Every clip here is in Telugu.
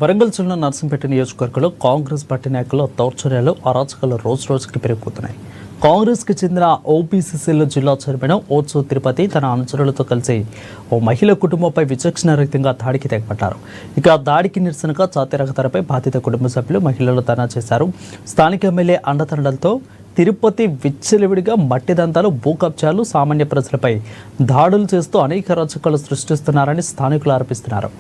వరంగల్ జిల్లా నర్సింపేట నియోజకవర్గంలో కాంగ్రెస్ పార్టీ నాయకుల దౌర్జన్యాలు అరాచకాలు రోజురోజుకి పెరిగిపోతున్నాయి. కాంగ్రెస్కి చెందిన ఓబీసీసీల జిల్లా చైర్మన్ ఓట్సు తిరుపతి తన అనుచరులతో కలిసి ఓ మహిళ కుటుంబంపై విచక్షణారహితంగా దాడికి తెగబడ్డారు. ఇక దాడికి నిరసనగా జాతీయ రహదారిపై బాధిత కుటుంబ సభ్యులు మహిళలు ధర్నా చేశారు. స్థానిక ఎమ్మెల్యే అండదండలతో తిరుపతి విచ్చలవిడిగా మట్టి దంతాలు, భూ కబ్జాలు, సామాన్య ప్రజలపై దాడులు చేస్తూ అనేక అరాచకాలు సృష్టిస్తున్నారని స్థానికులు ఆరోపిస్తున్నారు.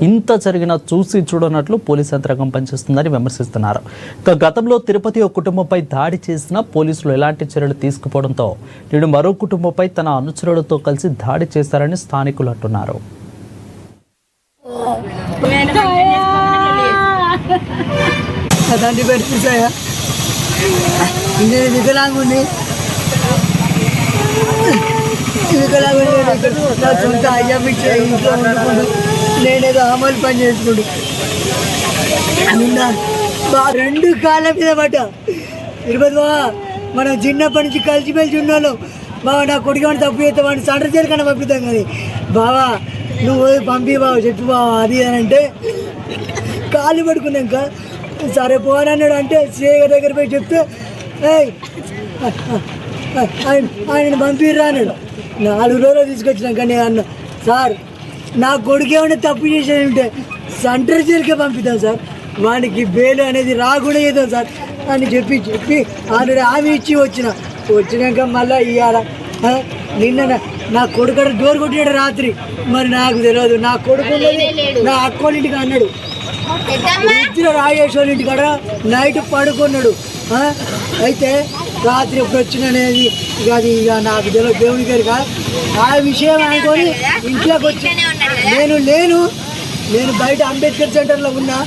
ఇంత జరిగినా చూసి చూడనట్లు పోలీసు యంత్రాంగం పనిచేస్తుందని విమర్శిస్తున్నారు. ఇక గతంలో తిరుపతి ఓ కుటుంబంపై దాడి చేసిన పోలీసులు ఎలాంటి చర్యలు తీసుకుపోవడంతో నేడు మరో కుటుంబంపై తన అనుచరులతో కలిసి దాడి చేశారని స్థానికులు అంటున్నారు. వికలాంగుని నా సొంత అయ్యమిచ్చే ఇంట్లో వండుకుంటూ నేనేదో అమలు పని చేసుకుంటూ నిన్న మా రెండు కాళ్ళ మీద పడ్డ తిరుపతి బావా, మనం చిన్నప్పటి నుంచి కలిసిమెలిసి ఉన్నాను బావా. నా కొడుకు తప్పు చేస్తే వాడిని సండ్ర చేరుకన్నా పంపిస్తాం కానీ బావా నువ్వు పంపి బావ చెప్పు బావా అది అని అంటే కాళ్ళు పడుకున్నాక సరే పోనన్నాడు. అంటే సేగ దగ్గర పోయి చెప్తే ఆయన పంపిర్రా అన్నాడు. 4 రోజులు తీసుకొచ్చినాక నేను అన్న, సార్ నా కొడుకు ఏమైనా తప్పు చేసేది సెంటర్ జైలుకే పంపిద్దాం సార్, వానికి బెయిల్ అనేది రాకుండా చేద్దాం సార్ అని చెప్పి ఆల్రెడీ హామీ ఇచ్చి వచ్చినాక మళ్ళీ ఇవాళ నిన్న నా కొడుకు డోర్ కొట్టినాడు రాత్రి. మరి నాకు తెలియదు, నా కొడుకు నా అక్కోళ్ళింటికి అన్నాడు, ఇద్దరు రాజేశ్వరి ఇంటికాడ నైట్ పడుకున్నాడు. అయితే రాత్రి ఎప్పుడు వచ్చిననేది అది ఇక నాకు తెలియదు, దేవుని గారికి ఆ విషయం అనుకొని ఇంట్లోకి వచ్చి నేను బయట అంబేద్కర్ సెంటర్లో ఉన్నా.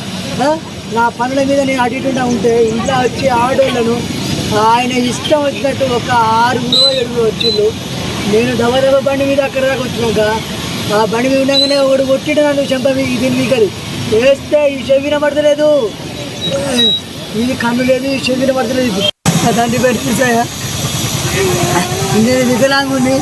నా పనుల మీద నేను అటు ఇటుగా ఉంటే ఇంట్లో వచ్చి ఆడోళ్ళను ఆయన ఇష్టం వచ్చినట్టు ఒక 6-7 వచ్చిండు. నేను దవ బండి మీద అక్కడ దాకా వచ్చినాక ఆ బండి మీద ఉండగానే ఒకడు కొట్టిడు నన్ను చెంప దీని మీకది వేస్తే ఈ చెవిన పడతలేదు, ఇది కన్ను లేదు, ఈ చెవిన పడతలేదు. దాన్ని పెట్టి నేను వికలాంగుని